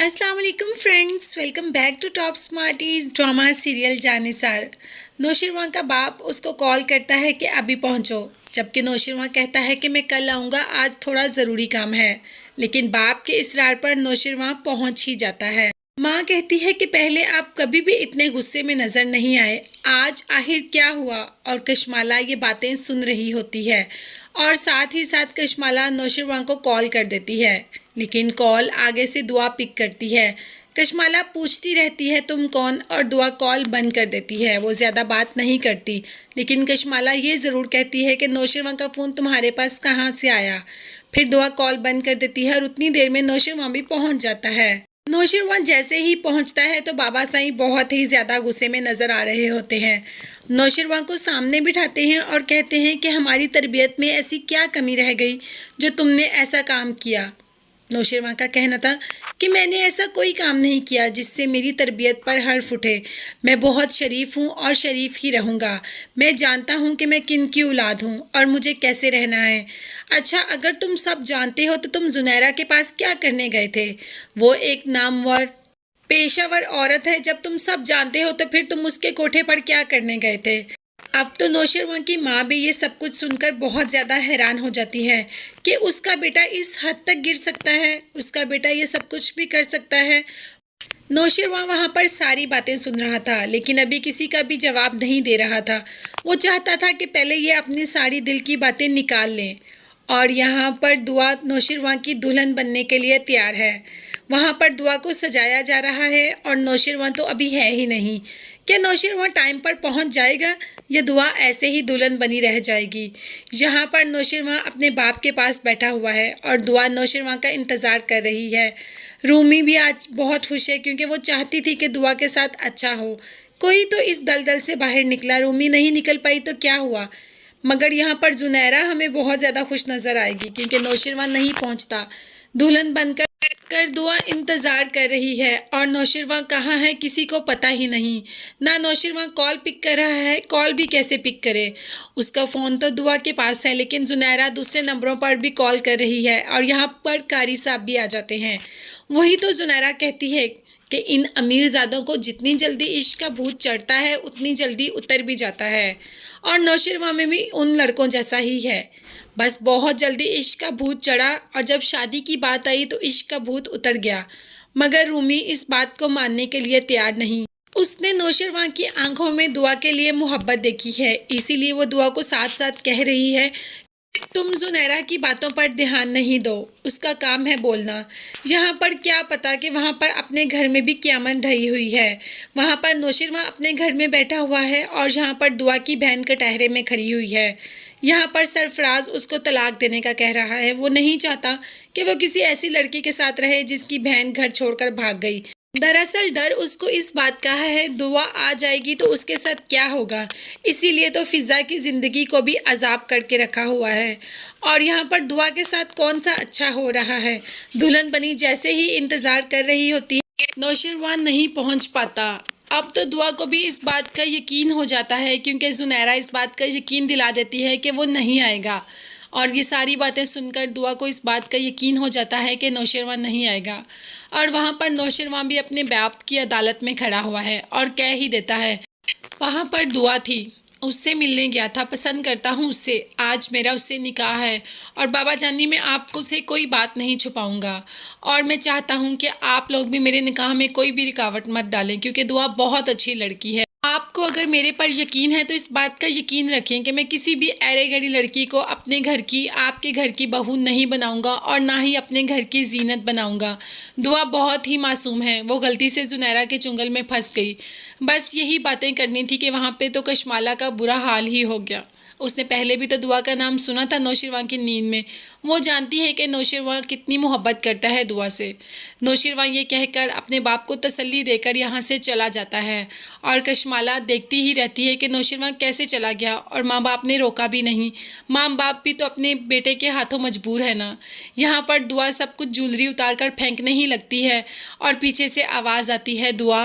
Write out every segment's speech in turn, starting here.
अस्सलाम वालेकुम friends, welcome back to top smarties drama serial Jaan Nisar. Nausherwan का बाप उसको कॉल करता है कि अभी पहुंचो, जबकि नौशिरवां कहता है कि मैं कल आऊँगा, आज थोड़ा ज़रूरी काम है। लेकिन बाप के इसरार पर नौशिरवां पहुंच ही जाता है। माँ कहती है कि पहले आप कभी भी इतने गुस्से में नज़र नहीं आए, आज आखिर क्या हुआ। और कशमाला ये बातें सुन रही होती है और साथ ही साथ कशमाला नौशिरवां को कॉल कर देती है, लेकिन कॉल आगे से दुआ पिक करती है। कशमाला पूछती रहती है तुम कौन, और दुआ कॉल बंद कर देती है। वो ज़्यादा बात नहीं करती, लेकिन कशमाला ये ज़रूर कहती है कि नौशिरवां का फ़ोन तुम्हारे पास कहाँ से आया। फिर दुआ कॉल बंद कर देती है और उतनी देर में नौशिरवां भी पहुँच जाता है। नौशिरवां जैसे ही पहुँचता है तो बाबा साईं बहुत ही ज़्यादा गुस्से में नज़र आ रहे होते हैं। नौशिरवां को सामने बिठाते हैं और कहते हैं कि हमारी तरबियत में ऐसी क्या कमी रह गई जो तुमने ऐसा काम किया। नौशिरवां का कहना था कि मैंने ऐसा कोई काम नहीं किया जिससे मेरी तरबियत पर हर्फ उठे। मैं बहुत शरीफ हूँ और शरीफ ही रहूँगा। मैं जानता हूँ कि मैं किन की औलाद हूँ और मुझे कैसे रहना है। अच्छा, अगर तुम सब जानते हो तो तुम जुनैरा के पास क्या करने गए थे? वो एक नामवर पेशावर औरत है। जब तुम सब जानते हो तो फिर तुम उसके कोठे पर क्या करने गए थे? अब तो नौशिरवां की माँ भी ये सब कुछ सुनकर बहुत ज़्यादा हैरान हो जाती है कि उसका बेटा इस हद तक गिर सकता है, उसका बेटा ये सब कुछ भी कर सकता है। नौशिरवां वहाँ पर सारी बातें सुन रहा था, लेकिन अभी किसी का भी जवाब नहीं दे रहा था। वो चाहता था कि पहले ये अपनी सारी दिल की बातें निकाल लें। और यहाँ पर दुआ नौशिरवां की दुल्हन बनने के लिए तैयार है। वहाँ पर दुआ को सजाया जा रहा है और नौशिरवां तो अभी है ही नहीं। क्या नौशिरवां टाइम पर पहुँच जाएगा या दुआ ऐसे ही दुल्हन बनी रह जाएगी? यहाँ पर नौशिरवां अपने बाप के पास बैठा हुआ है और दुआ नौशिरवां का इंतज़ार कर रही है। रूमी भी आज बहुत खुश है क्योंकि वो चाहती थी कि दुआ के साथ अच्छा हो। कोई तो इस दलदल से बाहर निकला, रूमी नहीं निकल पाई तो क्या हुआ। मगर यहाँ पर जुनैरा हमें बहुत ज़्यादा खुश नज़र आएगी क्योंकि नौशिरवां नहीं पहुँचता। दुल्हन बनकर दुआ इंतज़ार कर रही है और नौशिरवां कहाँ है किसी को पता ही नहीं। ना नौशिरवां कॉल पिक कर रहा है, कॉल भी कैसे पिक करे। उसका फ़ोन तो दुआ के पास है, लेकिन जुनैरा दूसरे नंबरों पर भी कॉल कर रही है और यहाँ पर कारी साहब भी आ जाते हैं। वही तो जुनैरा कहती है कि इन अमीरजादों को जितनी जल्दी इश्क का भूत चढ़ता है उतनी जल्दी उतर भी जाता है। और नौशिरवां में भी उन लड़कों जैसा ही है, बस बहुत जल्दी इश्क का भूत चढ़ा और जब शादी की बात आई तो इश्क का भूत उतर गया। मगर रूमी इस बात को मानने के लिए तैयार नहीं। उसने नौशिरवां की आंखों में दुआ के लिए मोहब्बत देखी है, इसीलिए वो दुआ को साथ साथ कह रही है तुम जुनैरा की बातों पर ध्यान नहीं दो, उसका काम है बोलना। यहाँ पर क्या पता कि वहाँ पर अपने घर में भी क़यामत ढही हुई है। वहाँ पर नौशिरवां अपने घर में बैठा हुआ है और यहाँ पर दुआ की बहन कटहरे में खड़ी हुई है। यहाँ पर सरफराज उसको तलाक देने का कह रहा है। वो नहीं चाहता कि वो किसी ऐसी लड़की के साथ रहे जिसकी बहन घर छोड़कर भाग गई। दरअसल डर उसको इस बात का है दुआ आ जाएगी तो उसके साथ क्या होगा, इसीलिए तो फिज़ा की ज़िंदगी को भी अजाब करके रखा हुआ है। और यहाँ पर दुआ के साथ कौन सा अच्छा हो रहा है। दुल्हन बनी जैसे ही इंतज़ार कर रही होती है, नौशिरवां नहीं पहुँच पाता। अब तो दुआ को भी इस बात का यकीन हो जाता है क्योंकि जुनैरा इस बात का यकीन दिला देती है कि वो नहीं आएगा। और ये सारी बातें सुनकर दुआ को इस बात का यकीन हो जाता है कि नौशिरवां नहीं आएगा। और वहाँ पर नौशिरवां भी अपने बाप की अदालत में खड़ा हुआ है और कह ही देता है वहाँ पर दुआ थी, उससे मिलने गया था, पसंद करता हूँ उससे, आज मेरा उससे निकाह है। और बाबा जानी मैं आपको से कोई बात नहीं छुपाऊंगा और मैं चाहता हूँ कि आप लोग भी मेरे निकाह में कोई भी रुकावट मत डालें क्योंकि दुआ बहुत अच्छी लड़की है। आपको अगर मेरे पर यकीन है तो इस बात का यकीन रखें कि मैं किसी भी अरे गरी लड़की को अपने घर की, आपके घर की बहू नहीं बनाऊंगा और ना ही अपने घर की जीनत बनाऊंगा। दुआ बहुत ही मासूम है, वो गलती से जुनैरा के चुंगल में फंस गई। बस यही बातें करनी थी कि वहाँ पे तो कशमाला का बुरा हाल ही हो गया। उसने पहले भी तो दुआ का नाम सुना था नौशिरवां की नींद में। वो जानती है कि नौशिरवां कितनी मोहब्बत करता है दुआ से। नौशिरवां ये कहकर अपने बाप को तसल्ली देकर यहाँ से चला जाता है और कशमाला देखती ही रहती है कि नौशिरवां कैसे चला गया और माँ बाप ने रोका भी नहीं। माँ बाप भी तो अपने बेटे के हाथों मजबूर है ना। यहाँ पर दुआ सब कुछ ज्वेलरी उतार कर फेंकने ही लगती है और पीछे से आवाज़ आती है दुआ।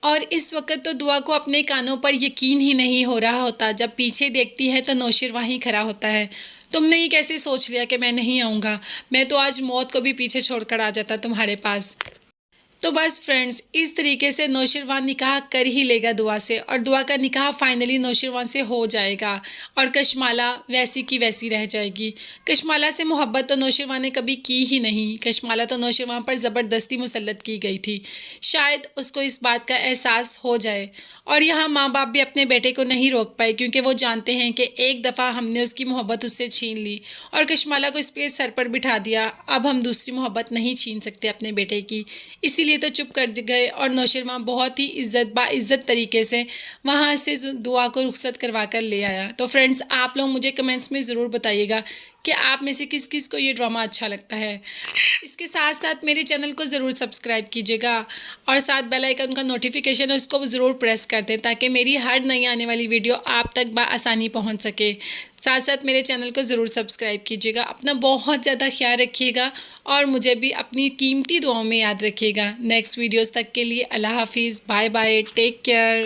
और इस वक्त तो दुआ को अपने कानों पर यकीन ही नहीं हो रहा होता। जब पीछे देखती है तो नौशिरवां ही खड़ा होता है। तुमने ये कैसे सोच लिया कि मैं नहीं आऊँगा? मैं तो आज मौत को भी पीछे छोड़कर आ जाता तुम्हारे पास। تو بس فرینڈس اس طریقے سے نوشروان نکاح کر ہی لے گا دعا سے، اور دعا کا نکاح فائنلی نوشروان سے ہو جائے گا، اور کشمالہ ویسی کی ویسی رہ جائے گی۔ کشمالہ سے محبت تو نوشروان نے کبھی کی ہی نہیں، کشمالہ تو نوشروان پر زبردستی مسلط کی گئی تھی، شاید اس کو اس بات کا احساس ہو جائے۔ اور یہاں ماں باپ بھی اپنے بیٹے کو نہیں روک پائے، کیونکہ وہ جانتے ہیں کہ ایک دفعہ ہم نے اس کی محبت اس سے چھین لی اور کشمالہ کو اس پہ سر پر بٹھا دیا، اب ہم دوسری محبت نہیں چھین سکتے اپنے بیٹے کی، اسی لیے تو چپ کر گئے۔ اور نوشروان بہت ہی باعزت طریقے سے وہاں سے دعا کو رخصت کروا کر لے آیا۔ تو فرینڈس آپ لوگ مجھے کمنٹس میں ضرور بتائیے گا کہ آپ میں سے کس کس کو یہ ڈرامہ اچھا لگتا ہے۔ اس کے ساتھ ساتھ میرے چینل کو ضرور سبسکرائب کیجیے گا، اور ساتھ بیل آئیکن کا نوٹیفیکیشن ہے اس کو ضرور پریس کر دیں، تاکہ میری ہر نئی آنے والی ویڈیو آپ تک بآسانی پہنچ سکے۔ ساتھ ساتھ میرے چینل کو ضرور سبسکرائب کیجیے گا، اپنا بہت زیادہ خیال رکھیے گا، اور مجھے بھی اپنی قیمتی دعاؤں میں یاد رکھیے گا۔ نیکسٹ ویڈیوز تک کے لیے اللہ حافظ، بائے بائے، ٹیک کیئر۔